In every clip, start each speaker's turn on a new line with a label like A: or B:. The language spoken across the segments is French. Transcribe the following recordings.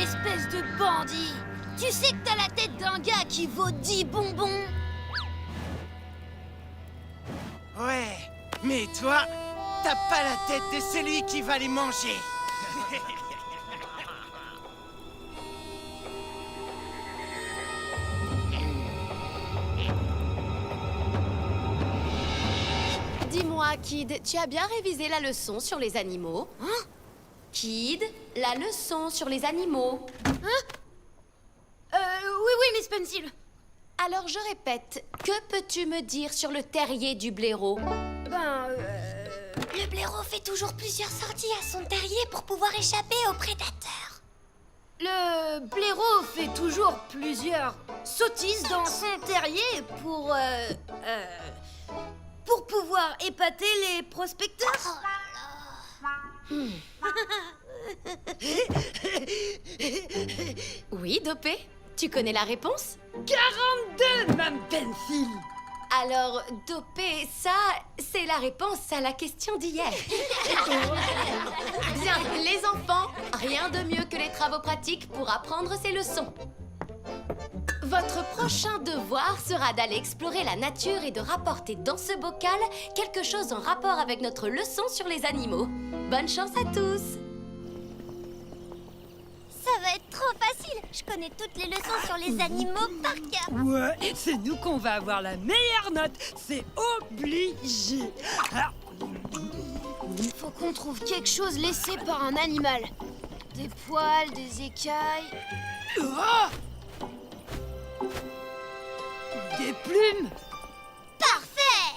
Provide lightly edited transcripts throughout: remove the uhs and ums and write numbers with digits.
A: Espèce de bandit! Tu sais que t'as la tête d'un gars qui vaut 10 bonbons?
B: Ouais, mais toi, t'as pas la tête de celui qui va les manger.
C: Dis-moi, Kid, tu as bien révisé la leçon sur les animaux?
A: Hein?
C: Kid, la leçon sur les animaux.
A: Oui, Miss Pencil.
C: Alors je répète, que peux-tu me dire sur le terrier du blaireau?
A: Le blaireau fait toujours plusieurs sorties à son terrier pour pouvoir échapper aux prédateurs. Le blaireau fait toujours plusieurs sottises dans son terrier pour pouvoir épater les prospecteurs.
C: Oui, Dopé? Tu connais la réponse?
D: 42, Mme Pencil.
C: Alors, Dopé, ça, c'est la réponse à la question d'hier. Bien, les enfants, rien de mieux que les travaux pratiques pour apprendre ces leçons. Votre prochain devoir sera d'aller explorer la nature et de rapporter dans ce bocal quelque chose en rapport avec notre leçon sur les animaux. Bonne chance à tous!
A: Ça va être trop facile. Je connais toutes les leçons sur les animaux par cœur.
D: Ouais, c'est nous qu'on va avoir la meilleure note. C'est obligé.
A: Il faut qu'on trouve quelque chose laissé par un animal. Des poils, des écailles...
D: Des plumes.
A: Parfait!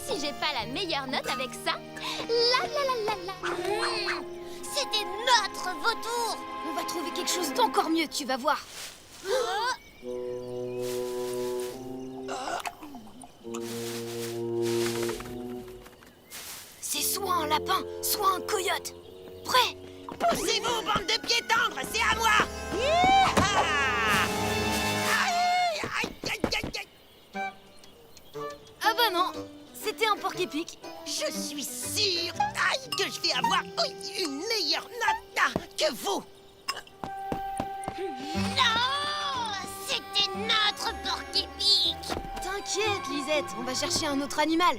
C: Si j'ai pas la meilleure note avec ça,
A: C'était notre vautour! On va trouver quelque chose d'encore mieux, tu vas voir. C'est soit un lapin, soit un coyote. Prêt?
B: Poussez-vous, bande de pieds tendres, c'est à moi. Hi-ha! Aïe, aïe, aïe, aïe, aïe.
A: Ah bah non, c'était un porc-épic.
B: Je suis sûr que je vais avoir une meilleure note que vous.
A: Non! C'était notre porc-épic! T'inquiète, Lisette, on va chercher un autre animal.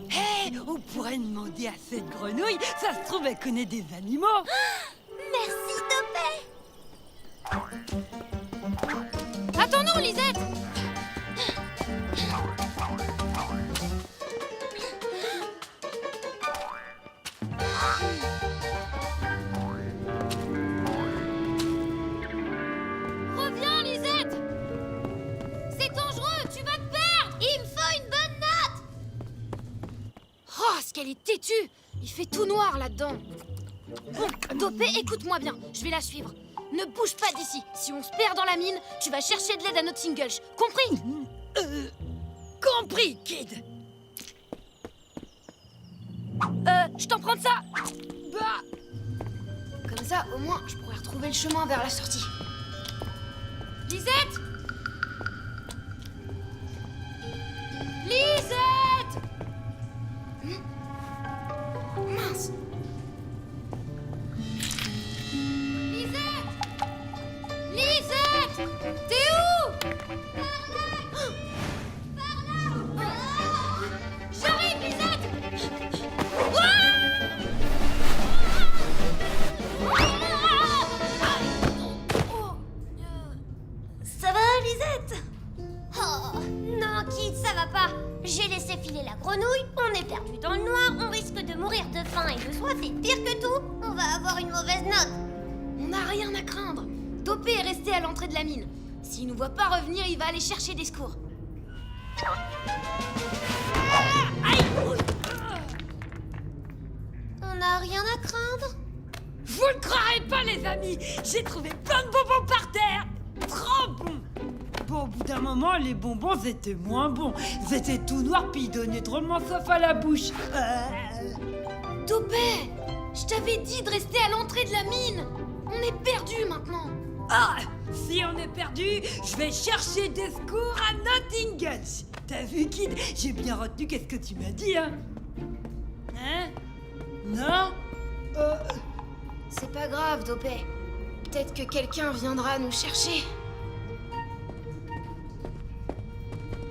D: Hé, on pourrait demander à cette grenouille. Ça se trouve, elle connaît des animaux.
A: Merci, Dopé! Attends-nous, Lisette! Reviens, Lisette! C'est dangereux, tu vas te perdre! Il me faut une bonne note! Oh, ce qu'elle est têtue! Il fait tout noir là-dedans. Bon, Dopé, écoute-moi bien, je vais la suivre. Ne bouge pas d'ici. Si on se perd dans la mine, tu vas chercher de l'aide à notre Singulch. Compris?
D: Compris, Kid.
A: Je t'emprunte ça. Bah. Comme ça, au moins, je pourrais retrouver le chemin vers la sortie. Lisette! Lisette! Mince. Lisette! Lisette! T'es où? Par là! J'arrive, Lisette! Ça va, Lisette? Oh, non, Kid, ça va pas. J'ai laissé filer la grenouille, on est perdu dans le noir, on risque de mourir de faim et de soif, et pire que tout, on va avoir une mauvaise note. On n'a rien à craindre. Dopé est resté à l'entrée de la mine. S'il nous voit pas revenir, il va aller chercher des secours. On n'a rien à craindre.
D: Vous ne croirez pas, les amis. J'ai trouvé plein de bonbons par terre. Trop bons. Bon, au bout d'un moment, les bonbons étaient moins bons. Ils étaient tout noirs, puis ils donnaient drôlement soif à la bouche.
A: Dopé, je t'avais dit de rester à l'entrée de la mine. On est perdus maintenant.
D: Ah, si on est perdu, je vais chercher des secours à Nottingham. T'as vu, Kid? J'ai bien retenu qu'est-ce que tu m'as dit, hein? Hein? Non?
A: C'est pas grave, Dopey. Peut-être que quelqu'un viendra nous chercher.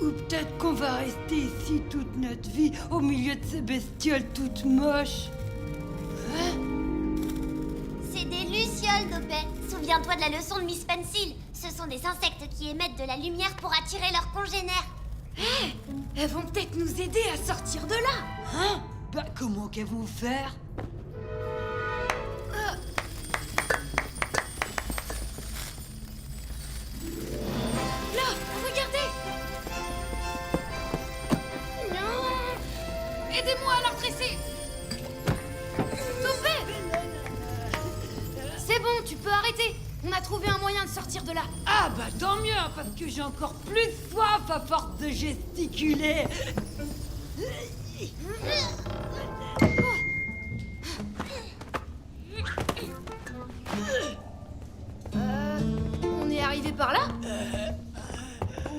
D: Ou peut-être qu'on va rester ici toute notre vie, au milieu de ces bestioles toutes moches.
E: C'est des lucioles, Dopey. Souviens-toi de la leçon de Miss Pencil. Ce sont des insectes qui émettent de la lumière pour attirer leurs congénères.
A: Elles vont peut-être nous aider à sortir de là.
D: Hein? Bah, comment qu'elles vont faire?
A: Là, regardez. Non. Aidez-moi à la redresser. Dopey. C'est bon, tu peux arrêter. On a trouvé un moyen de sortir de là.
D: Ah bah tant mieux, hein, parce que j'ai encore plus soif à force de gesticuler.
A: On est arrivé par là.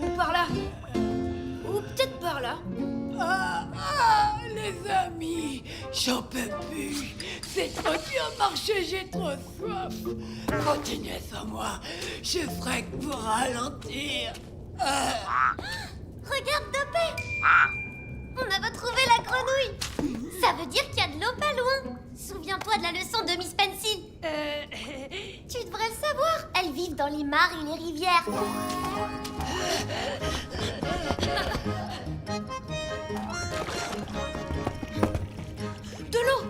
A: Ou par là. Ou peut-être par là.
D: Les amis, j'en peux plus. C'est trop dur de marcher, j'ai trop soif. Continuez sans moi, je ferai que pour ralentir.
E: Regarde, Dopey. On a retrouvé la grenouille. Ça veut dire qu'il y a de l'eau pas loin. Souviens-toi de la leçon de Miss Pencil. Tu devrais le savoir. Elles vivent dans les mares et les rivières.
A: De l'eau.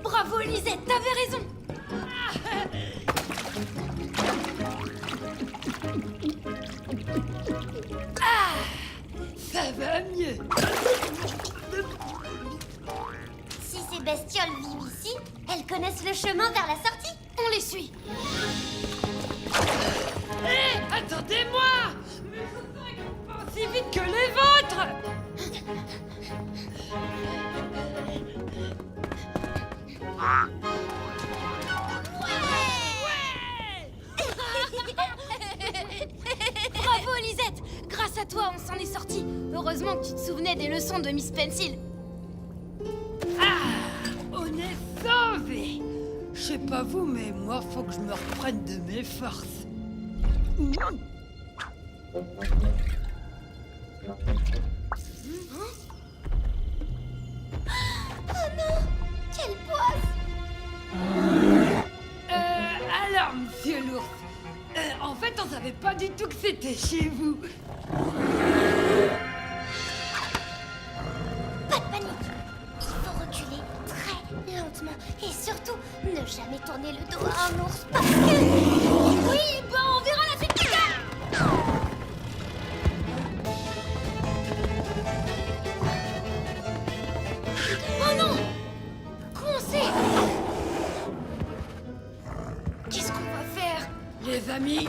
A: Bravo, Elisette, t'avais raison.
D: Ça va mieux.
E: Si ces bestioles vivent ici, elles connaissent le chemin vers la sortie.
A: On les suit.
D: Hé, attendez-moi. Mais je sais qu'ils vont pas aussi vite que les vôtres.
A: Bravo, Elisette. Grâce à toi, on s'en est sorti. Heureusement que tu te souvenais des leçons de Miss Pencil.
D: On est sauvés. Je sais pas vous, mais moi, faut que je me reprenne de mes forces.
E: Quelle poisse!
D: Alors, monsieur l'ours, en fait, on savait pas du tout que c'était chez vous.
E: Pas de panique. Il faut reculer très lentement. Et surtout, ne jamais tourner le dos à un ours parce que... Oui, ben on verra la suite plus tard.
A: Oh non! Coincé! Qu'est-ce qu'on va faire?
D: Les amis,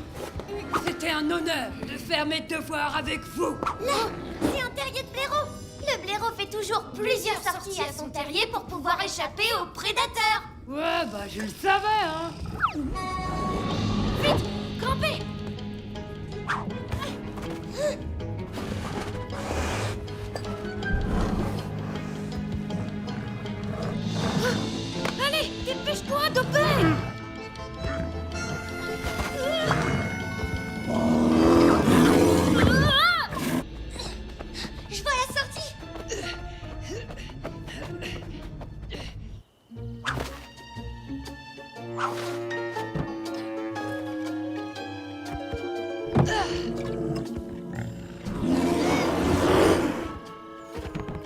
D: c'était un honneur de faire mes devoirs avec vous.
E: Là, c'est un terrier de blaireau. Le blaireau fait toujours plusieurs sorties à son terrier pour pouvoir échapper aux prédateurs.
D: Ouais, bah je le savais, hein.
A: Vite! Grimpez! Allez, dépêche-toi, Dopey!
E: Je vois la sortie.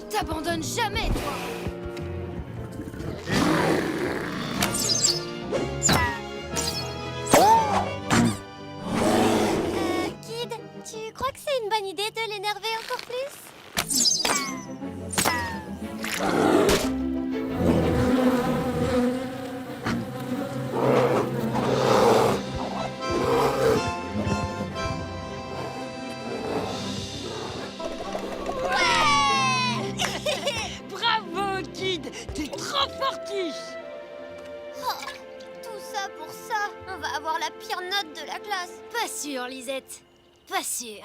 A: T'abandonnes jamais, toi!
E: Kid, tu crois que c'est une bonne idée de l'énerver encore plus?
D: Bravo, Kid, t'es trop fortiche.
E: Oh, tout ça pas pour ça. On va avoir la pire note de la classe.
A: Pas sûr, Lisette. Pas sûr.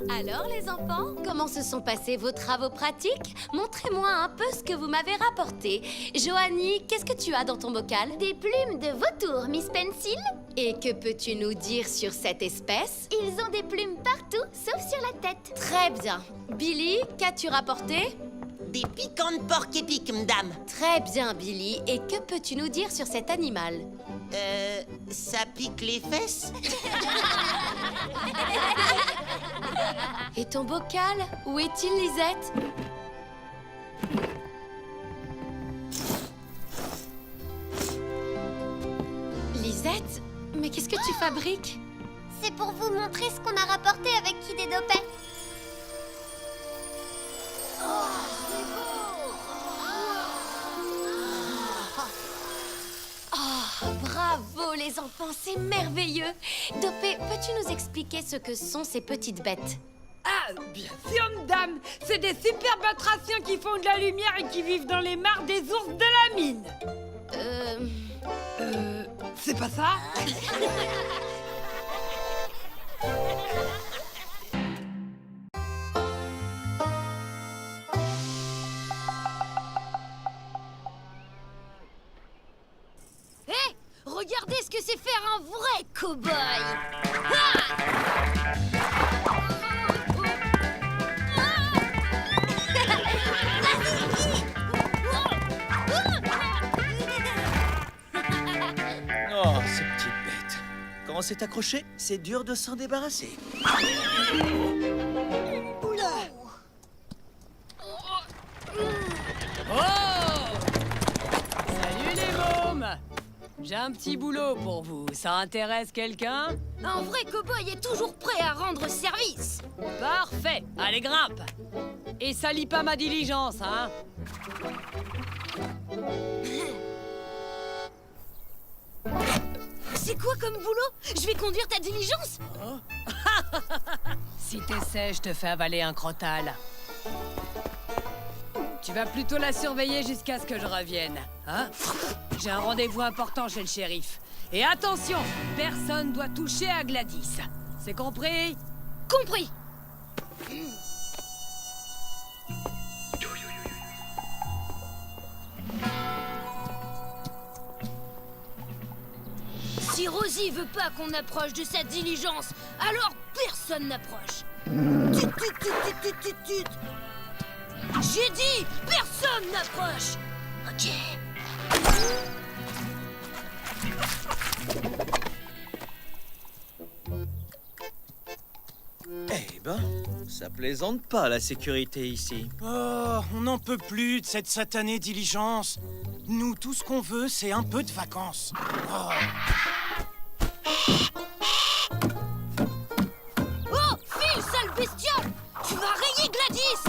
C: Alors les enfants, comment se sont passés vos travaux pratiques? Montrez-moi un peu ce que vous m'avez rapporté. Joanie, qu'est-ce que tu as dans ton bocal?
E: Des plumes de vautour, Miss Pencil.
C: Et que peux-tu nous dire sur cette espèce?
E: Ils ont des plumes partout, sauf sur la tête.
C: Très bien. Billy, qu'as-tu rapporté?
F: Des piquants de porc épic, madame.
C: Très bien, Billy. Et que peux-tu nous dire sur cet animal?
F: Ça pique les fesses?
C: Et ton bocal? Où est-il, Lisette? Lisette? Mais qu'est-ce que tu fabriques?
E: C'est pour vous montrer ce qu'on a rapporté avec Kid et Dopet.
C: Bravo les enfants, c'est merveilleux. Dopé, peux-tu nous expliquer ce que sont ces petites bêtes?
D: Ah, bien sûr, madame. C'est des super batraciens qui font de la lumière et qui vivent dans les mares des ours de la mine. C'est pas ça?
A: Hé, regardez ce que c'est faire un vrai cow-boy.
B: Oh, ces petites bêtes. Quand c'est accroché, c'est dur de s'en débarrasser.
G: Salut les mômes! J'ai un petit boulot pour vous. Ça intéresse quelqu'un?
A: Un vrai cow-boy est toujours prêt à rendre service.
G: Parfait! Allez, grimpe! Et salis pas ma diligence, hein?
A: C'est quoi comme boulot? Je vais conduire ta diligence?
G: Si t'essaies, je te fais avaler un crotal. Tu vas plutôt la surveiller jusqu'à ce que je revienne, hein? J'ai un rendez-vous important chez le shérif. Et attention, personne doit toucher à Gladys. C'est compris?
A: Compris. Si Rosie veut pas qu'on approche de sa diligence, alors personne n'approche. Tut, tut, tut, tut, tut, tut, tut. J'ai dit, personne n'approche. Ok.
H: Eh ben, ça plaisante pas la sécurité ici.
B: Oh, on n'en peut plus de cette satanée diligence. Nous, tout ce qu'on veut, c'est un peu de vacances. Oh.
A: Oh, file, sale bestiole! Tu vas rayer Gladys!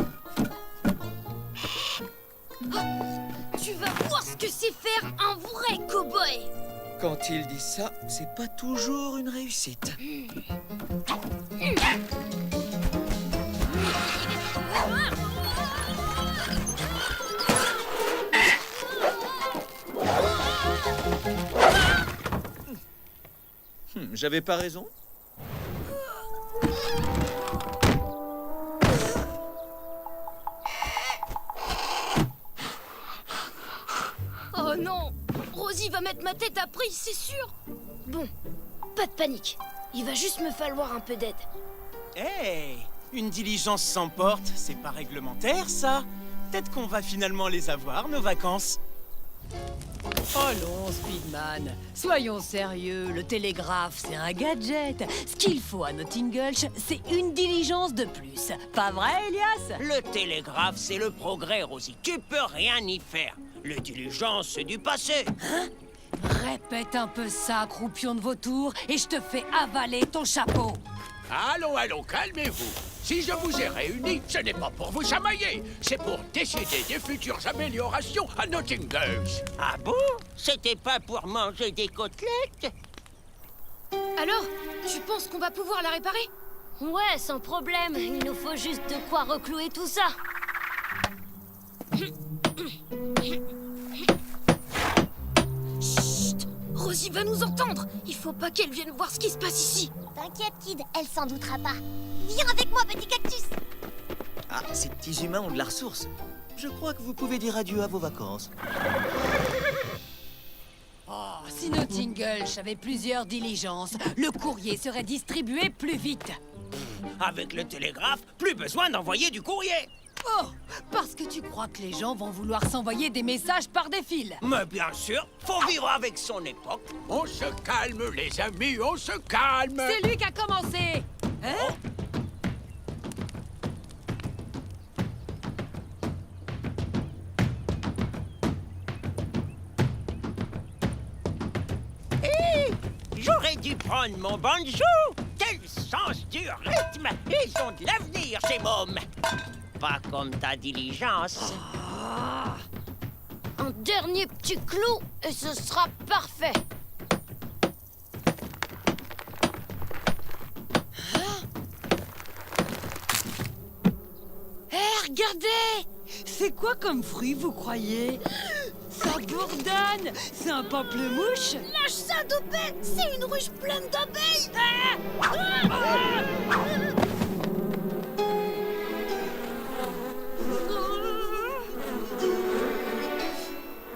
A: Oh, tu vas voir ce que c'est faire un vrai cow-boy!
H: Quand il dit ça, c'est pas toujours une réussite. J'avais pas raison?
A: Oh non! Rosie va mettre ma tête à prix, c'est sûr! Bon, pas de panique. Il va juste me falloir un peu d'aide.
B: Hey, une diligence sans porte, c'est pas réglementaire, ça? Peut-être qu'on va finalement les avoir, nos vacances.
G: Oh non, Speedman, soyons sérieux, le télégraphe, c'est un gadget. Ce qu'il faut à Nottinghurch, c'est une diligence de plus. Pas vrai, Elias?
F: Le télégraphe, c'est le progrès, Rosie. Tu peux rien y faire. Le diligence, c'est du passé.
G: Répète un peu ça, croupion de vautour, et je te fais avaler ton chapeau.
I: Allons, allons, calmez-vous. Si je vous ai réunis, ce n'est pas pour vous chamailler. C'est pour décider des futures améliorations à Nottinghurch.
F: Ah bon? C'était pas pour manger des côtelettes?
A: Alors, tu penses qu'on va pouvoir la réparer?
E: Ouais, sans problème. Il nous faut juste de quoi reclouer tout ça.
A: Chut! nous entendre. Il faut pas qu'elle vienne voir ce qui se passe ici.
E: T'inquiète, Kid, elle s'en doutera pas. Viens avec moi, petit cactus.
H: Ah, ces petits humains ont de la ressource. Je crois que vous pouvez dire adieu à vos vacances.
G: Oh, si nos Tingles avaient plusieurs diligences, le courrier serait distribué plus vite.
F: Avec le télégraphe, plus besoin d'envoyer du courrier.
G: Oh, parce que tu crois que les gens vont vouloir s'envoyer des messages par des fils.
F: Mais bien sûr, faut vivre avec son époque.
I: On se calme, les amis, on se calme.
G: C'est lui qui a commencé. Hein?
F: J'aurais dû prendre mon banjo. Quel sens du rythme. Ils ont de l'avenir, ces mômes. Pas comme ta diligence.
A: Un dernier petit clou et ce sera parfait.
D: Hé, regardez! C'est quoi comme fruit, vous croyez? Ça bourdonne! C'est un pamplemouche?
A: Lâche ça, Doupet! C'est une ruche pleine d'abeilles!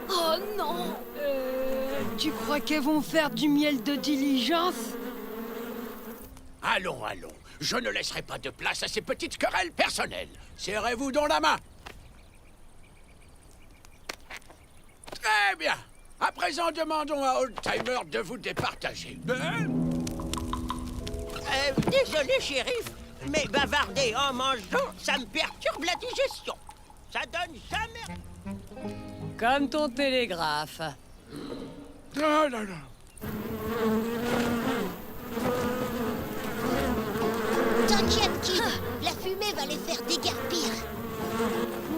A: Oh non!
D: Tu crois qu'elles vont faire du miel de diligence?
I: Allons, allons. Je ne laisserai pas de place à ces petites querelles personnelles. Serrez-vous dans la main. Très bien. À présent, demandons à Oldtimer de vous départager.
F: Désolé, shérif, mais bavarder en mangeant, ça me perturbe la digestion. Ça donne jamais...
G: Comme ton télégraphe.
I: Non, non, non.
E: T'inquiète, Kid. La fumée va les faire déguerpir.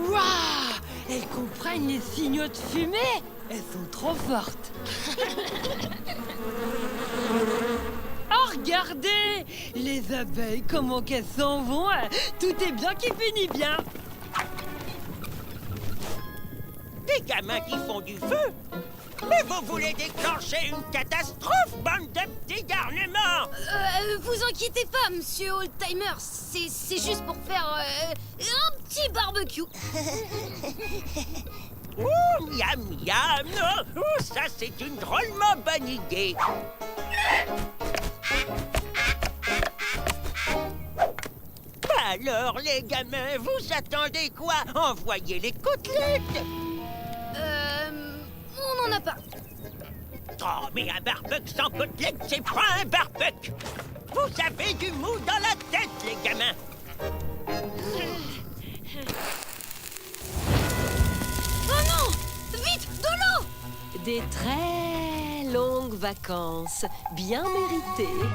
D: Waouh! Elles comprennent les signaux de fumée? Elles sont trop fortes. Oh, regardez! Les abeilles, comment qu'elles s'en vont? Tout est bien qui finit bien.
F: Des gamins qui font du feu. Mais vous voulez déclencher une catastrophe, bande de petits garnements.
A: Vous inquiétez pas, monsieur Oldtimer. C'est juste pour faire un petit barbecue.
F: Ouh, miam, miam. Oh, ça, c'est une drôlement bonne idée. Alors, les gamins, vous attendez quoi? Envoyez les côtelettes.
A: On n'en a pas.
F: Oh, mais un barbecue sans côtelettes, c'est pas un barbecue. Vous avez du mou dans la tête, les gamins.
A: Oh non! Vite, de l'eau!
C: Des très longues vacances, bien méritées.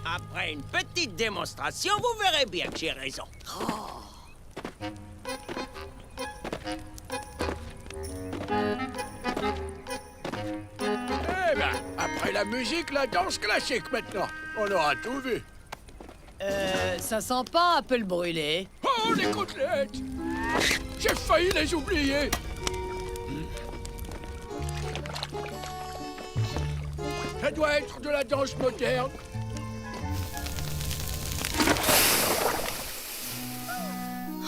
F: Après une petite démonstration, vous verrez bien que j'ai raison.
I: Eh ben, après la musique, la danse classique maintenant. On aura tout vu.
G: Ça sent pas un peu le brûlé?
I: Oh, les côtelettes! J'ai failli les oublier. Ça doit être de la danse moderne.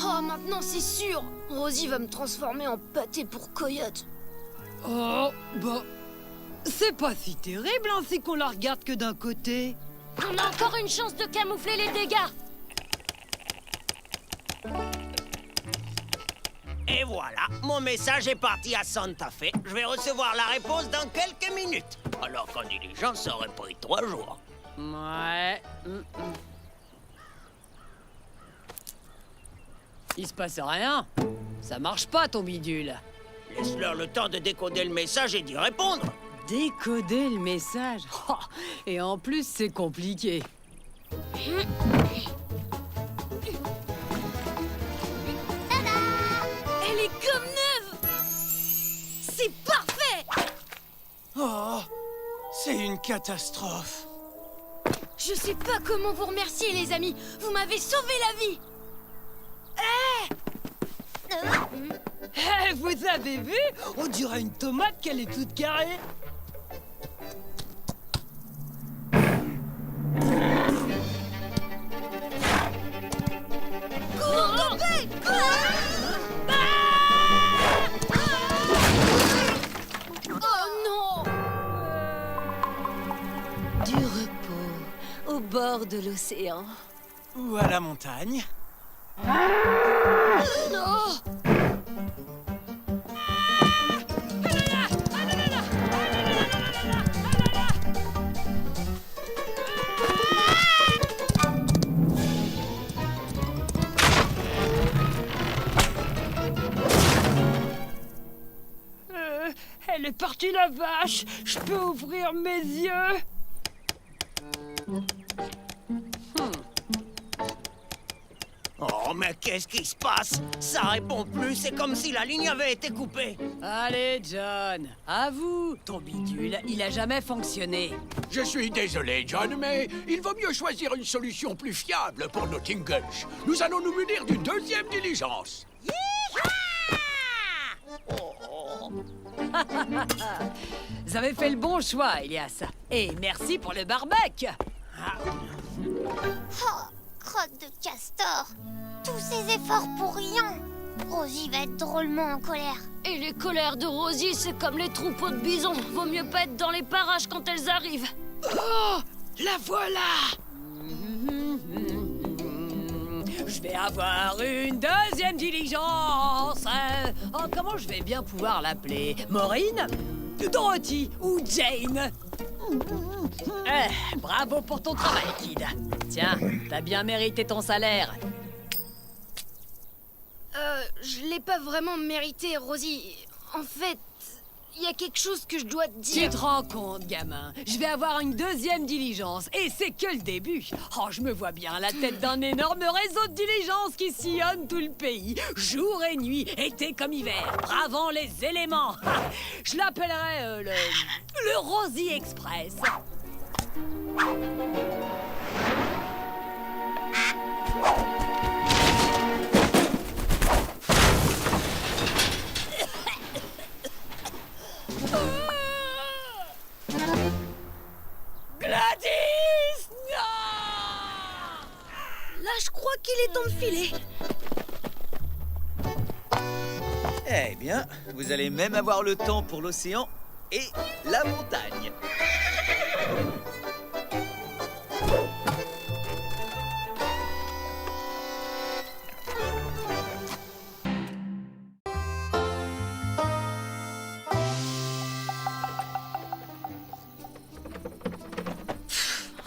A: Oh, maintenant c'est sûr. Rosie va me transformer en pâté pour coyote.
D: Oh, bah... C'est pas si terrible, hein, c'est qu'on la regarde que d'un côté.
A: On a encore une chance de camoufler les dégâts.
F: Et voilà, mon message est parti à Santa Fe. Je vais recevoir la réponse dans quelques minutes. Alors qu'en diligence, ça aurait pris 3 jours.
G: Ouais. Il se passe rien. Ça marche pas, ton bidule.
F: Laisse-leur le temps de décoder le message et d'y répondre.
G: Décoder le message. Oh, et en plus, c'est compliqué.
A: Elle est comme neuve. C'est parfait.
B: Oh, c'est une catastrophe.
A: Je sais pas comment vous remercier, les amis. Vous m'avez sauvé la vie.
D: Eh, vous avez vu? On dirait une tomate qu'elle est toute carrée.
C: de l'océan.
B: Ou à la montagne.
C: Non!
D: Elle est partie la vache. Je peux ouvrir mes yeux?
F: Oh, mais qu'est-ce qui se passe? Ça répond plus, c'est comme si la ligne avait été coupée.
G: Allez, John, à vous. Ton bidule, il a jamais fonctionné.
I: Je suis désolé, John, mais il vaut mieux choisir une solution plus fiable pour nos tingles. Nous allons nous munir d'une deuxième diligence.
G: Vous avez fait le bon choix, Elias. Et merci pour le barbecue.
E: Oh, crotte de castor. Tous ces efforts pour rien. Rosie va être drôlement en colère.
A: Et les colères de Rosie, c'est comme les troupeaux de bisons. Vaut mieux pas être dans les parages quand elles arrivent.
D: Oh, la voilà.
G: Je vais avoir une deuxième diligence. Oh, comment je vais bien pouvoir l'appeler? Maureen? Dorothy ou Jane? Bravo pour ton travail, kid. Tiens, t'as bien mérité ton salaire.
A: Je l'ai pas vraiment mérité, Rosie. En fait, il y a quelque chose que je dois te
G: Tu
A: dire.
G: te rends compte, gamin? Je vais avoir une deuxième diligence, et c'est que le début. Oh, je me vois bien à la tête d'un énorme réseau de diligences qui sillonne tout le pays, jour et nuit, été comme hiver, bravant les éléments. Je l'appellerai le Rosie Express. Gladys! Non!
A: Là, je crois qu'il est temps de filer.
H: Eh bien, vous allez même avoir le temps pour l'océan et la montagne.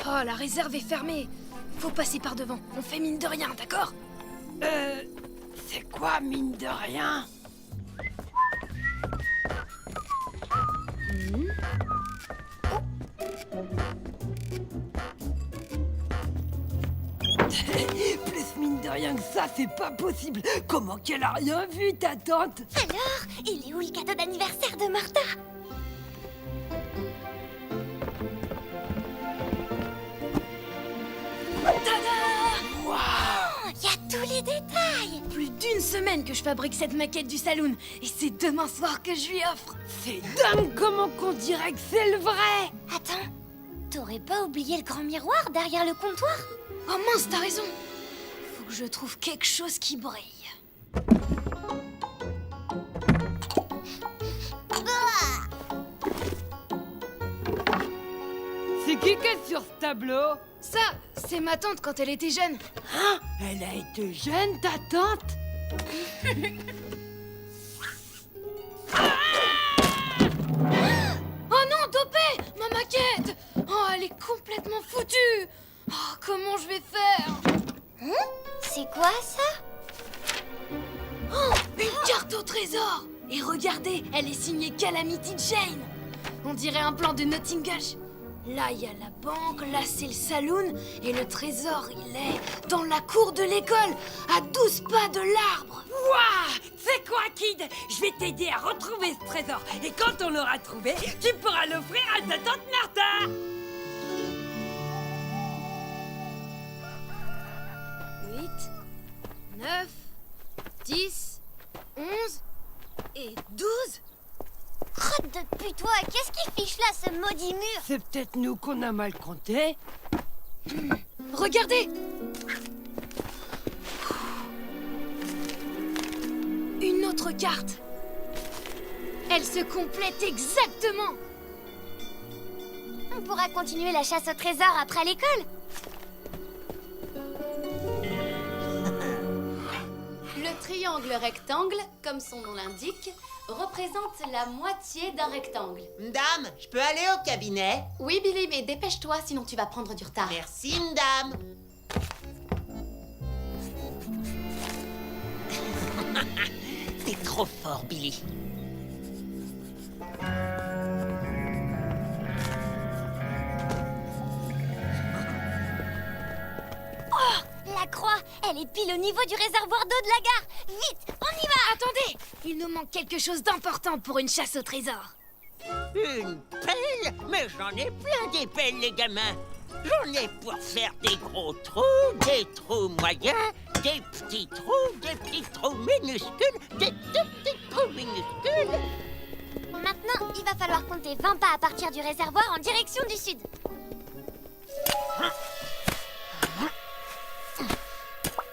A: Oh, la réserve est fermée. Faut passer par devant. On fait mine de rien, d'accord?
D: C'est quoi, mine de rien? Plus mine de rien que ça, c'est pas possible. Comment qu'elle a rien vu, ta tante?
E: Alors, il est où le cadeau d'anniversaire de Martha? Il y a tous les détails.
A: Plus d'une semaine que je fabrique cette maquette du saloon. Et c'est demain soir que je lui offre.
D: C'est dingue comment qu'on dirait que c'est le vrai.
E: Attends, t'aurais pas oublié le grand miroir derrière le comptoir?
A: Oh mince, t'as raison. Faut que je trouve quelque chose qui brille.
D: C'est qui est sur ce tableau?
A: Ça, c'est ma tante quand elle était jeune.
D: Hein? Elle a été jeune, ta tante?
A: Oh non, Dopé! Ma maquette! Oh, elle est complètement foutue! Oh, comment je vais faire?
E: C'est quoi ça?
A: Oh, une carte au trésor! Et regardez, elle est signée Calamity Jane! On dirait un plan de Nottingham. Là, il y a la banque, là, c'est le saloon, et le trésor, il est dans la cour de l'école, à 12 pas de l'arbre.
D: Ouah! C'est quoi, kid? Je vais t'aider à retrouver ce trésor. Et quand on l'aura trouvé, tu pourras l'offrir à ta tante Martha.
A: 8, 9, 10, 11 et 12.
E: Crotte de putois, qu'est-ce qui fiche là, ce maudit mur?
D: C'est peut-être nous qu'on a mal compté.
A: Regardez! Une autre carte. Elle se complète exactement.
E: On pourra continuer la chasse au trésor après l'école.
C: triangle rectangle, comme son nom l'indique, représente la moitié d'un rectangle.
J: Dame, je peux aller au cabinet?
C: Oui, Billy, mais dépêche-toi, sinon tu vas prendre du retard.
J: Merci, dame.
F: T'es trop fort, Billy.
E: La croix, elle est pile au niveau du réservoir d'eau de la gare. Vite, on y va.
A: Attendez, il nous manque quelque chose d'important pour une chasse au trésor.
F: Une pelle? Mais j'en ai plein des pelles, les gamins. J'en ai pour faire des gros trous, des trous moyens, des petits trous minuscules, des tout petits trous minuscules.
E: Maintenant, il va falloir compter 20 pas à partir du réservoir en direction du sud.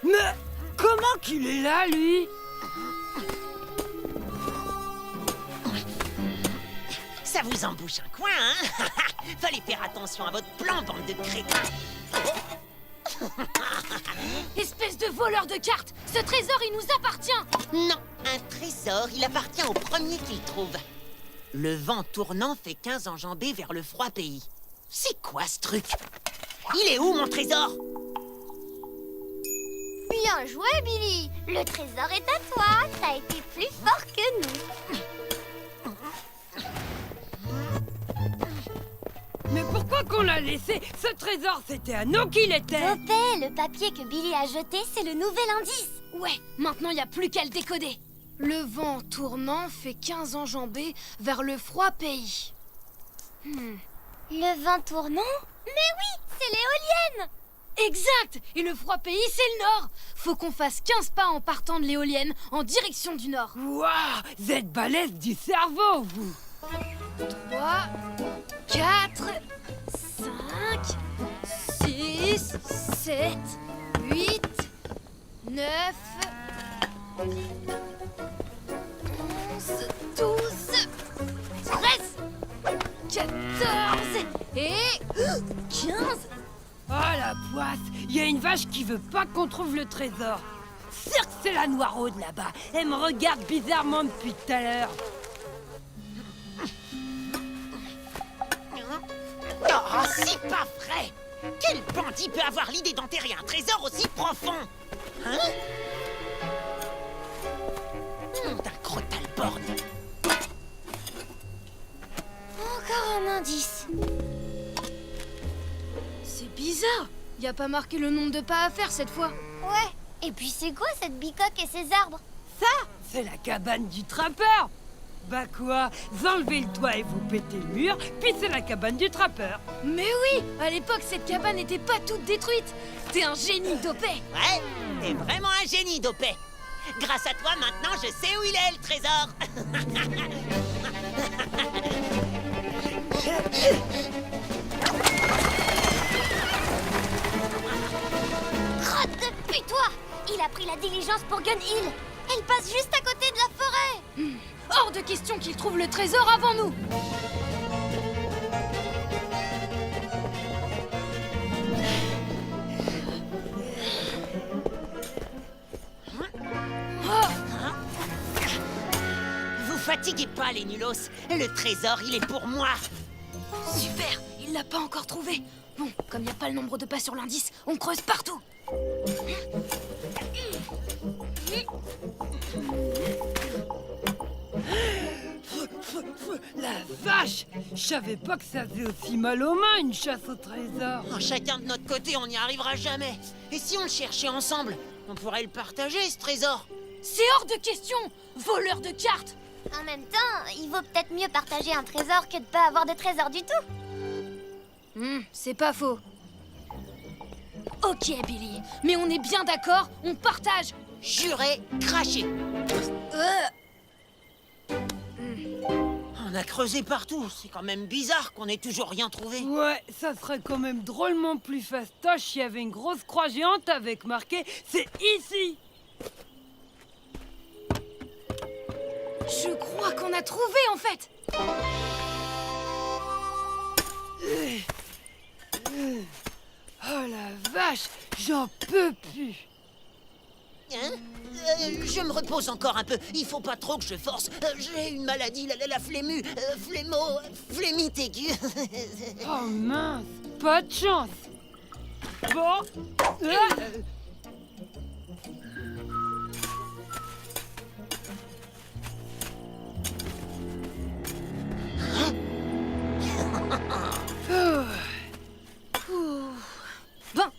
D: Mais comment qu'il est là, lui?
F: Ça vous embouche un coin, hein? Fallait faire attention à votre plan, bande de crétins.
A: Espèce de voleur de cartes! Ce trésor, il nous appartient!
F: Non, un trésor, il appartient au premier qu'il trouve. Le vent tournant fait 15 enjambées vers le froid pays. C'est quoi ce truc? Il est où, mon trésor?
E: Bien joué, Billy. Le trésor est à toi. T'as été plus fort que nous.
D: Mais pourquoi qu'on l'a laissé? Ce trésor, c'était à nous qu'il était.
E: Dopé, le papier que Billy a jeté, c'est le nouvel indice.
A: Ouais, maintenant il n'y a plus qu'à le décoder. Le vent tournant fait 15 enjambées vers le froid pays.
E: Le vent tournant? Mais oui, c'est l'éolienne.
A: Exact! Et le froid pays, c'est le nord! Faut qu'on fasse 15 pas en partant de l'éolienne en direction du nord.
D: Waouh, vous êtes balèze du cerveau, vous.
A: 3, 4, 5, 6, 7, 8, 9, 11, 12, 13, 14 et 15.
D: Oh la poisse, il y a une vache qui veut pas qu'on trouve le trésor. Sûr que c'est la noiraude là-bas. Elle me regarde bizarrement depuis tout à l'heure.
F: Oh, c'est pas vrai! Quel bandit peut avoir l'idée d'enterrer un trésor aussi profond? Hein? Nom d'un crotalborne!
E: Encore un indice.
A: C'est bizarre. Y a pas marqué le nombre de pas à faire cette fois.
E: Ouais. Et puis c'est quoi cette bicoque et ces arbres?
D: Ça, c'est la cabane du trappeur. Bah quoi, vous enlevez le toit et vous pétez le mur, puis c'est la cabane du trappeur.
A: Mais oui, à l'époque cette cabane n'était pas toute détruite. T'es un génie, Dopé.
F: Ouais, t'es vraiment un génie, Dopé. Grâce à toi, maintenant, je sais où il est, le trésor.
E: Crotte de putois! Il a pris la diligence pour Gun Hill. Elle passe juste à côté de la forêt.
A: Hors de question qu'il trouve le trésor avant nous.
F: Vous fatiguez pas, les nulos. Le trésor, il est pour moi.
A: Super, il l'a pas encore trouvé. Bon, comme il n'y a pas le nombre de pas sur l'indice, on creuse partout.
D: La vache, je savais pas que ça faisait aussi mal aux mains une chasse au trésor.
F: Oh, chacun de notre côté, on n'y arrivera jamais. Et si on le cherchait ensemble, on pourrait le partager, ce trésor.
A: C'est hors de question, voleur de cartes.
E: En même temps, il vaut peut-être mieux partager un trésor que de pas avoir de trésor du tout.
A: C'est pas faux. Ok, Billy, mais on est bien d'accord, on partage.
F: Juré, craché. On a creusé partout. C'est quand même bizarre qu'on ait toujours rien trouvé.
D: Ouais, ça serait quand même drôlement plus fastoche s'il y avait une grosse croix géante avec marqué « C'est ici ».
A: Je crois qu'on a trouvé, en fait.
D: Oh la vache, j'en peux plus.
F: Hein? Je me repose encore un peu. Il faut pas trop que je force. J'ai une maladie, la flémie aiguë.
D: Oh mince, pas de chance. Bon.
A: Bon,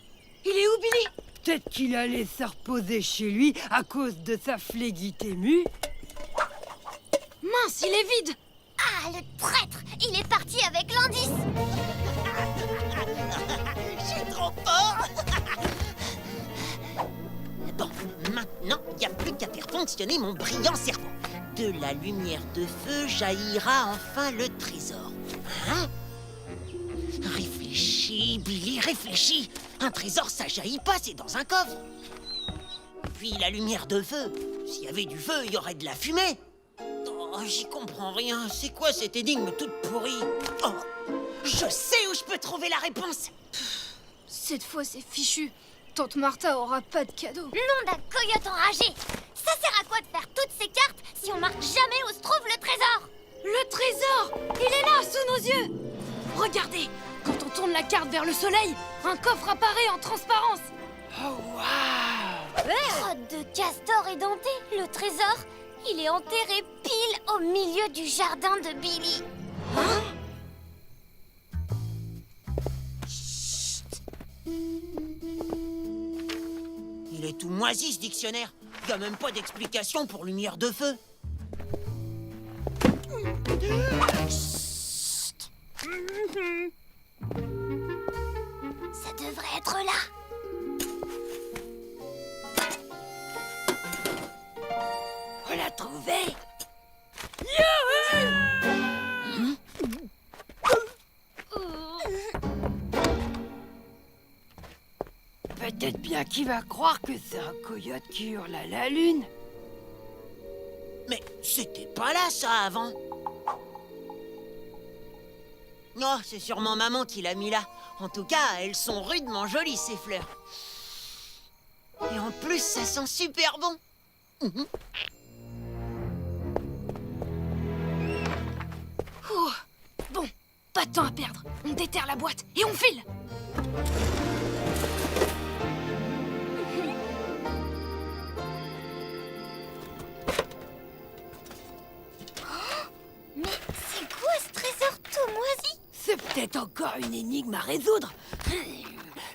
A: il est où, Billy?
D: Peut-être qu'il allait se reposer chez lui à cause de sa fléguite émue.
A: Mince, il est vide.
E: Ah, le traître! Il est parti avec l'indice!
F: Je suis trop fort. Bon, maintenant, il n'y a plus qu'à faire fonctionner mon brillant cerveau. De la lumière de feu jaillira enfin le trésor. Hein? Réfléchis, Billy, réfléchis. Un trésor, ça jaillit pas, c'est dans un coffre. Puis la lumière de feu. S'il y avait du feu, il y aurait de la fumée. Oh, j'y comprends rien. C'est quoi cette énigme toute pourrie? Oh, je sais où je peux trouver la réponse.
A: Cette fois, c'est fichu. Tante Martha aura pas de cadeau.
E: Nom d'un coyote enragé! Ça sert à quoi de faire toutes ces cartes si on marque jamais où se trouve le trésor?
A: Le trésor! Il est là, sous nos yeux! Regardez! Quand on tourne la carte vers le soleil, un coffre apparaît en transparence.
D: Oh waouh!
E: Crotte de castor édenté, le trésor, il est enterré pile au milieu du jardin de Billy.
F: Il est tout moisi, ce dictionnaire. Il n'y a même pas d'explication pour lumière de feu.
E: Ça devrait être là.
D: On l'a trouvé! Peut-être bien qu'il va croire que c'est un coyote qui hurle à la lune.
F: Mais c'était pas là, ça, avant. Oh, c'est sûrement maman qui l'a mis là. En tout cas, elles sont rudement jolies, ces fleurs. Et en plus, ça sent super bon.
A: Ouh. Bon, pas de temps à perdre. On déterre la boîte et on file.
E: Mais c'est quoi ce trésor tout moisi?
D: C'est peut-être encore une énigme à résoudre.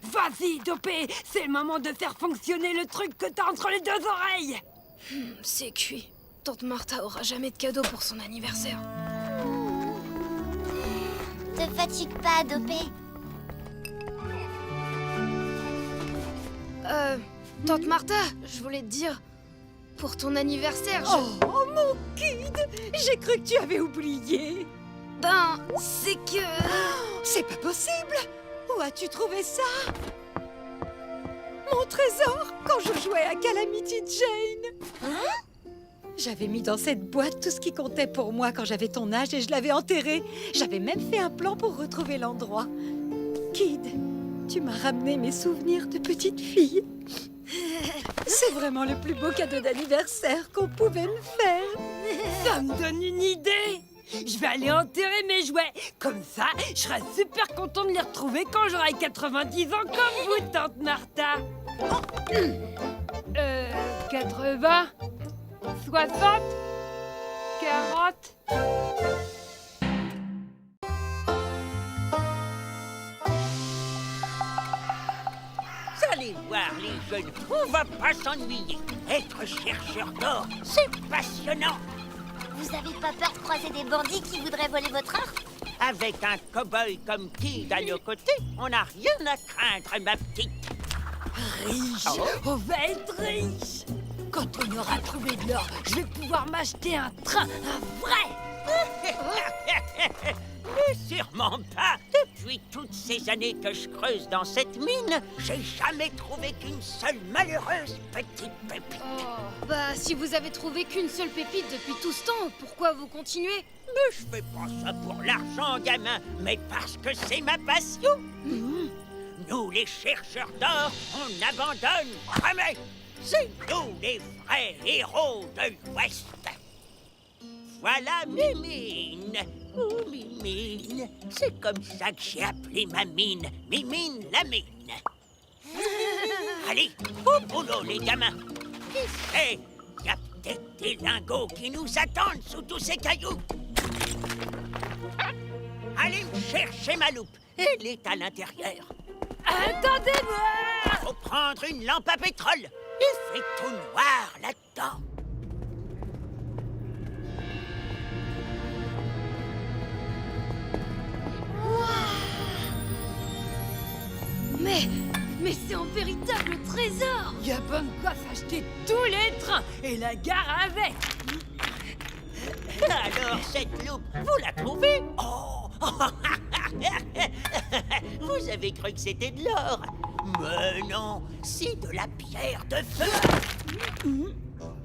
D: Vas-y, Dopé, c'est le moment de faire fonctionner le truc que t'as entre les deux oreilles.
A: C'est cuit. Tante Martha aura jamais de cadeau pour son anniversaire.
E: Te fatigue pas, Dopé.
A: Tante Martha, je voulais te dire, pour ton anniversaire,
G: Oh, mon Kid! J'ai cru que tu avais oublié.
A: Ben, c'est que...
G: C'est pas possible! Où as-tu trouvé ça? Mon trésor, quand je jouais à Calamity Jane! Hein? J'avais mis dans cette boîte tout ce qui comptait pour moi quand j'avais ton âge et je l'avais enterré. J'avais même fait un plan pour retrouver l'endroit. Kid, tu m'as ramené mes souvenirs de petite fille. C'est vraiment le plus beau cadeau d'anniversaire qu'on pouvait me faire.
D: Ça me donne une idée. Je vais aller enterrer mes jouets. Comme ça, je serai super content de les retrouver quand j'aurai 90 ans comme vous, Tante Martha. 80, 60, 40...
F: Allez voir, les jeunes, on va pas s'ennuyer. Être chercheur d'or, c'est passionnant.
E: Vous avez pas peur de croiser des bandits qui voudraient voler votre or?
F: Avec un cow-boy comme Kid à nos côtés, on n'a rien à craindre, ma petite.
D: Riche, on va être riche. Quand on aura trouvé de l'or, je vais pouvoir m'acheter un train, un vrai.
F: Mais sûrement pas. Depuis toutes ces années que je creuse dans cette mine, j'ai jamais trouvé qu'une seule malheureuse petite pépite.
A: Bah, si vous avez trouvé qu'une seule pépite depuis tout ce temps, pourquoi vous continuez?
F: Mais je fais pas ça pour l'argent, gamin, mais parce que c'est ma passion. Nous, les chercheurs d'or, on n'abandonne jamais. c'est nous les vrais héros de l'Ouest. Voilà Mimine. Oh, Mimine. C'est comme ça que j'ai appelé ma mine. Mimine la mine. Allez, au boulot, les gamins. Qui sait? Y a peut-être des lingots qui nous attendent sous tous ces cailloux. Allez me chercher ma loupe. Elle est à l'intérieur.
D: Attendez-moi!
F: Faut prendre une lampe à pétrole. Il fait tout noir là-dedans.
A: Mais c'est un véritable trésor!
D: Y a pas de quoi s'acheter tous les trains et la gare avec.
F: Alors, cette loupe, vous la trouvez? Oh! Vous avez cru que c'était de l'or? Mais non, c'est de la pierre de feu.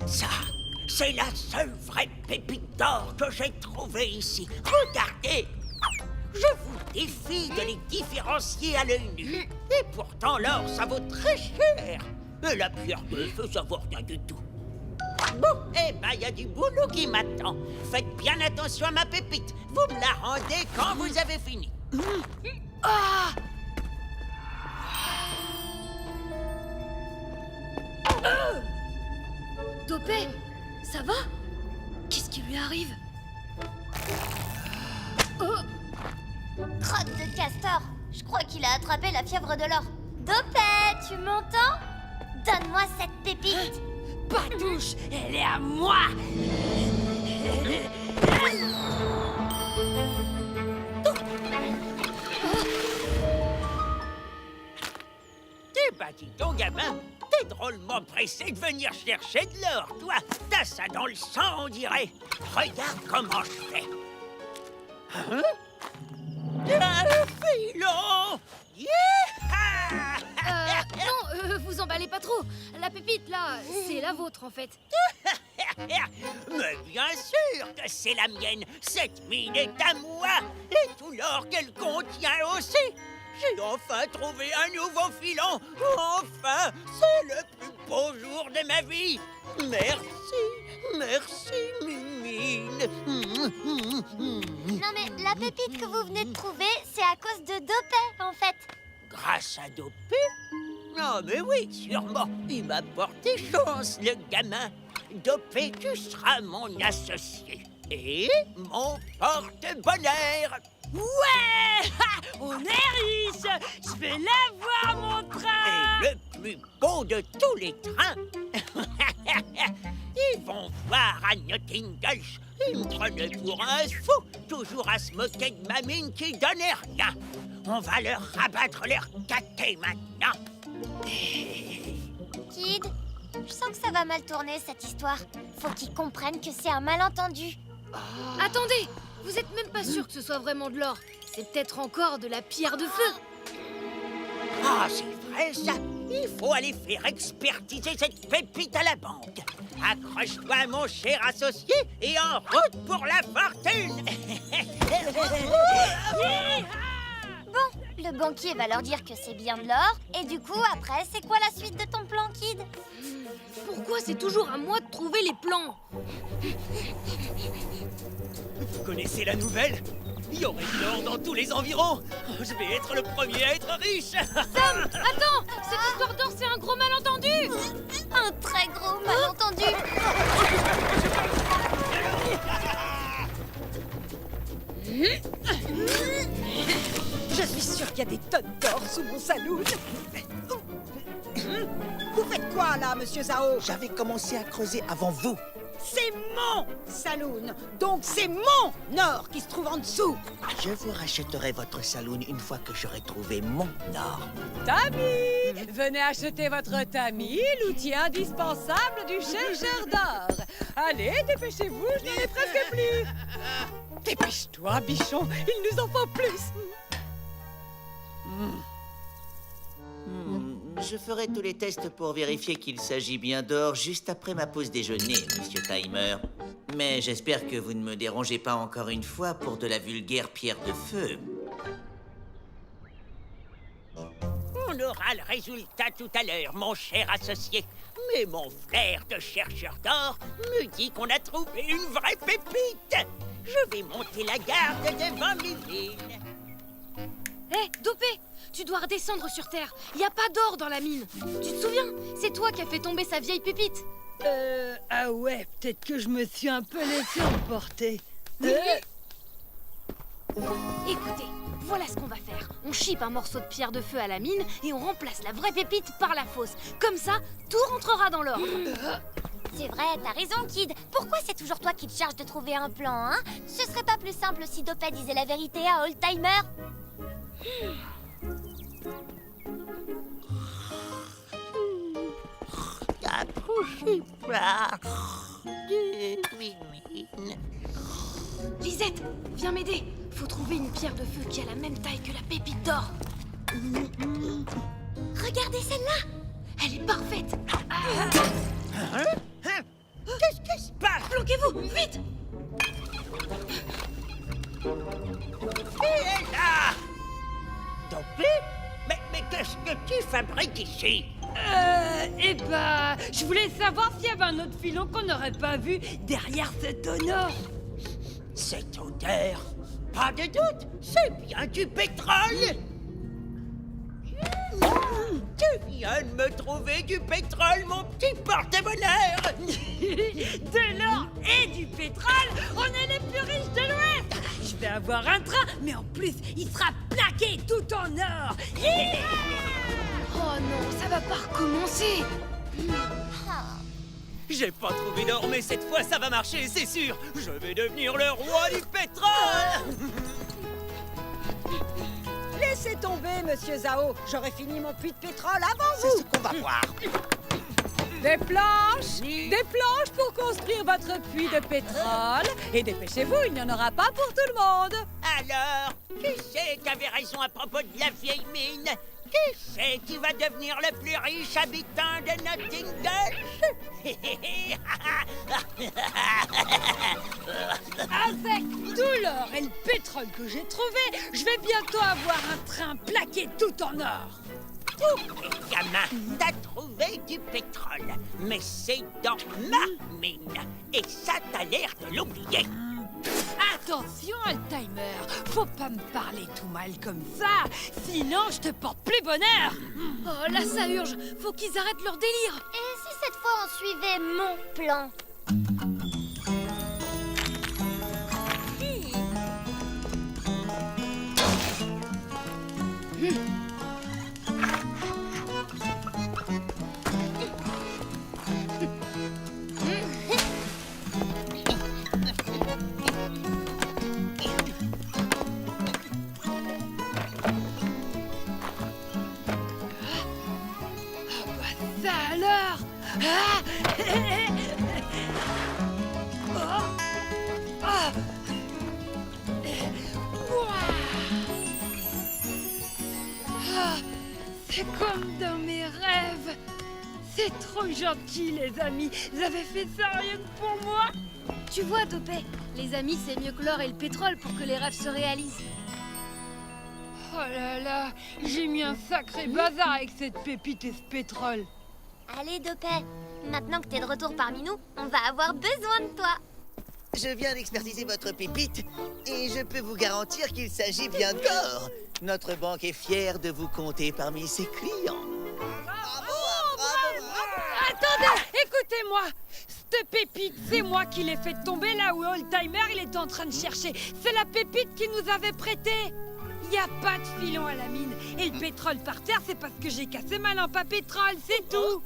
F: Ça, c'est la seule vraie pépite d'or que j'ai trouvée ici. Regardez! Je vous défie de les différencier à l'œil nu. Et pourtant, l'or, ça vaut très cher. Et la pierre de feu, ça vaut rien du tout. Bon, eh ben, il y a du boulot qui m'attend. Faites bien attention à ma pépite. Vous me la rendez quand vous avez fini.
A: Dopé, ça va? Qu'est-ce qui lui arrive?
E: Crotte de castor. Je crois qu'il a attrapé la fièvre de l'or. Dopé, tu m'entends? Donne-moi cette pépite.
D: Patouche, elle est à moi.
F: Eh ben, dis donc, gamin, t'es drôlement pressé de venir chercher de l'or, toi. T'as ça dans le sang, on dirait. Regarde comment je fais. Hein? Un filon! Yeah!
A: Non, vous emballez pas trop. La pépite, là, c'est la vôtre, en fait.
F: Mais bien sûr que c'est la mienne. Cette mine est à moi. Et tout l'or qu'elle contient aussi. J'ai enfin trouvé un nouveau filon. Enfin, c'est le plus beau jour de ma vie. Merci, merci, Mimine.
E: Non mais la pépite que vous venez de trouver, c'est à cause de Dopé, en fait.
F: Grâce à Dopé? Non, mais oui, sûrement. Il m'a porté chance, le gamin. Dopé, tu seras mon associé. Et mon porte-bonheur.
D: Ouais! Ha! On est riche! Je vais l'avoir, mon train!
F: Et le plus beau de tous les trains. Ils vont voir à Nottingham. Ils me prenaient pour un fou, toujours à se moquer de ma mine qui donnait rien. On va leur rabattre leur caté maintenant.
E: Kid, je sens que ça va mal tourner, cette histoire. Faut qu'ils comprennent que c'est un malentendu.
A: Attendez, vous êtes même pas sûr que ce soit vraiment de l'or. C'est peut-être encore de la pierre de feu.
F: Ah, c'est vrai ça. Il faut aller faire expertiser cette pépite à la banque. Accroche-toi, mon cher associé, et en route pour la fortune.
E: Bon, le banquier va leur dire que c'est bien de l'or. Et du coup, après, c'est quoi la suite de ton plan, Kid?
A: Pourquoi c'est toujours à moi de trouver les plans?
H: Vous connaissez la nouvelle? Il y aurait de l'or dans tous les environs. Je vais être le premier à être riche.
A: Sam, attends! Cette histoire d'or, c'est un gros malentendu!
E: Un très gros malentendu.
G: Je suis sûre qu'il y a des tonnes d'or sous mon saloon.
K: Vous faites quoi là, monsieur Zhao?
B: J'avais commencé à creuser avant vous.
K: C'est mon saloon, donc c'est mon or qui se trouve en dessous.
B: Je vous rachèterai votre saloon une fois que j'aurai trouvé mon or.
G: Tamis! Venez acheter votre tamis, l'outil indispensable du chercheur d'or. Allez, dépêchez-vous, je n'en ai presque plus. Dépêche-toi, bichon, il nous en faut plus.
H: Je ferai tous les tests pour vérifier qu'il s'agit bien d'or juste après ma pause déjeuner, monsieur Timer. Mais j'espère que vous ne me dérangez pas encore une fois pour de la vulgaire pierre de feu.
F: On aura le résultat tout à l'heure, mon cher associé. Mais mon frère de chercheur d'or me dit qu'on a trouvé une vraie pépite. Je vais monter la garde devant mes villes.
A: Hé, Dopé, tu dois redescendre sur Terre. Il n'y a pas d'or dans la mine. Tu te souviens? C'est toi qui as fait tomber sa vieille pépite.
D: Ah ouais, peut-être que je me suis un peu laissé emporter.
A: Écoutez, voilà ce qu'on va faire. On chipe un morceau de pierre de feu à la mine et on remplace la vraie pépite par la fausse. Comme ça, tout rentrera dans l'ordre.
E: C'est vrai, t'as raison, Kid. Pourquoi c'est toujours toi qui te charges de trouver un plan, hein? Ce serait pas plus simple si Dopé disait la vérité à Oldtimer?
F: Approchez pas de mine.
A: Lisette, viens m'aider. Faut trouver une pierre de feu qui a la même taille que la pépite d'or. Regardez celle-là. Elle est parfaite.
F: Qu'est-ce qui se passe?
A: Bloquez-vous, vite.
F: Et là! Dopé? Mais qu'est-ce que tu fabriques ici?
D: Eh ben, je voulais savoir s'il y avait un autre filon qu'on n'aurait pas vu derrière ce tonneau.
F: Cette odeur, pas de doute, c'est bien du pétrole. Tu viens de me trouver du pétrole, mon petit porte-bonheur.
D: De l'or et du pétrole, on est les plus riches de l'Ouest. Je vais avoir un train, mais en plus, il sera plaqué tout en or.
A: Oh non, ça va pas recommencer.
B: J'ai pas trouvé d'or, mais cette fois ça va marcher, c'est sûr. Je vais devenir le roi du pétrole.
K: Laissez tomber, monsieur Zhao. J'aurais fini mon puits de pétrole avant vous.
F: C'est ce qu'on va voir.
G: Des planches! Des planches pour construire votre puits de pétrole. Et dépêchez-vous, il n'y en aura pas pour tout le monde.
F: Alors, qui c'est qui avait raison à propos de la vieille mine? Qui c'est qui va devenir le plus riche habitant de Nottingham?
D: Avec tout l'or et le pétrole que j'ai trouvé, je vais bientôt avoir un train plaqué tout en or.
F: Ok, gamin, t'as trouvé du pétrole, mais c'est dans ma mine. Et ça, t'as l'air de l'oublier.
D: Attention, Alzheimer, faut pas me parler tout mal comme ça, sinon je te porte plus bonheur.
A: Oh là, ça urge. Faut qu'ils arrêtent leur délire.
E: Et si cette fois on suivait mon plan?
D: Ça alors? Ah. Oh. Ah. Ouah. Ah. C'est comme dans mes rêves. C'est trop gentil, les amis. Vous avez fait ça rien que pour moi.
A: Tu vois, Dopé, les amis, c'est mieux que l'or et le pétrole pour que les rêves se réalisent.
D: Oh là là, j'ai mis un sacré bazar avec cette pépite et ce pétrole.
E: Allez, Dopé, maintenant que t'es de retour parmi nous, on va avoir besoin de toi.
H: Je viens d'expertiser votre pépite et je peux vous garantir qu'il s'agit bien d'or. Notre banque est fière de vous compter parmi ses clients.
D: Attendez, écoutez-moi. Cette pépite, c'est moi qui l'ai fait tomber là où Oldtimer il était en train de chercher. C'est la pépite qui nous avait prêté. Il n'y a pas de filon à la mine. Et le pétrole par terre, c'est parce que j'ai cassé ma lampe à pétrole, c'est tout.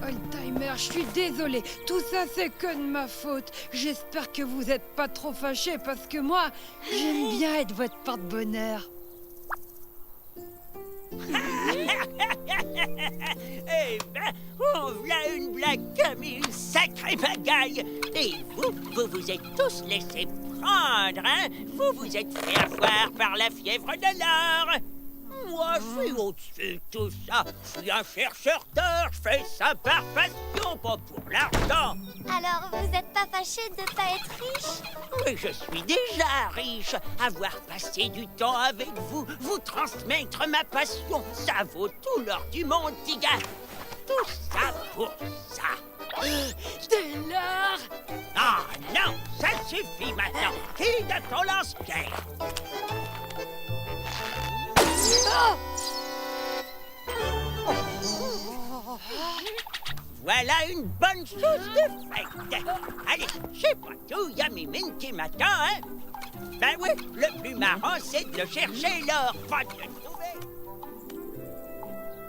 D: Oldtimer, je suis désolée. Tout ça, c'est que de ma faute. J'espère que vous n'êtes pas trop fâchés parce que moi, j'aime bien être votre porte-bonheur.
F: Eh ben, on v'là une blague comme une sacrée bagaille. Et vous vous êtes tous laissés prendre, hein? Vous vous êtes fait avoir par la fièvre de l'or. Moi, je suis au-dessus de tout ça. Je suis un chercheur d'or. Je fais ça par passion, pas pour l'argent.
E: Alors, vous êtes pas fâché de pas être riche?
F: Mais je suis déjà riche. Avoir passé du temps avec vous, vous transmettre ma passion, ça vaut tout l'or du monde, petit gars. Tout ça pour ça.
G: De l'or!
F: Ah non, ça suffit maintenant. Qui de ton lance-pierre? Voilà une bonne chose de faite. Allez, c'est pas tout, y a Mimine qui m'attend, hein? Ben oui, le plus marrant, c'est de chercher l'or, pas de le trouver.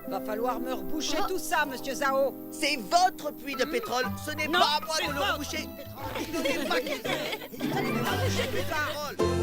K: Va falloir me reboucher tout ça, monsieur Zhao.
L: C'est votre puits de pétrole, ce n'est pas à moi de le reboucher. Ce n'est pas qu'il faut. Parole.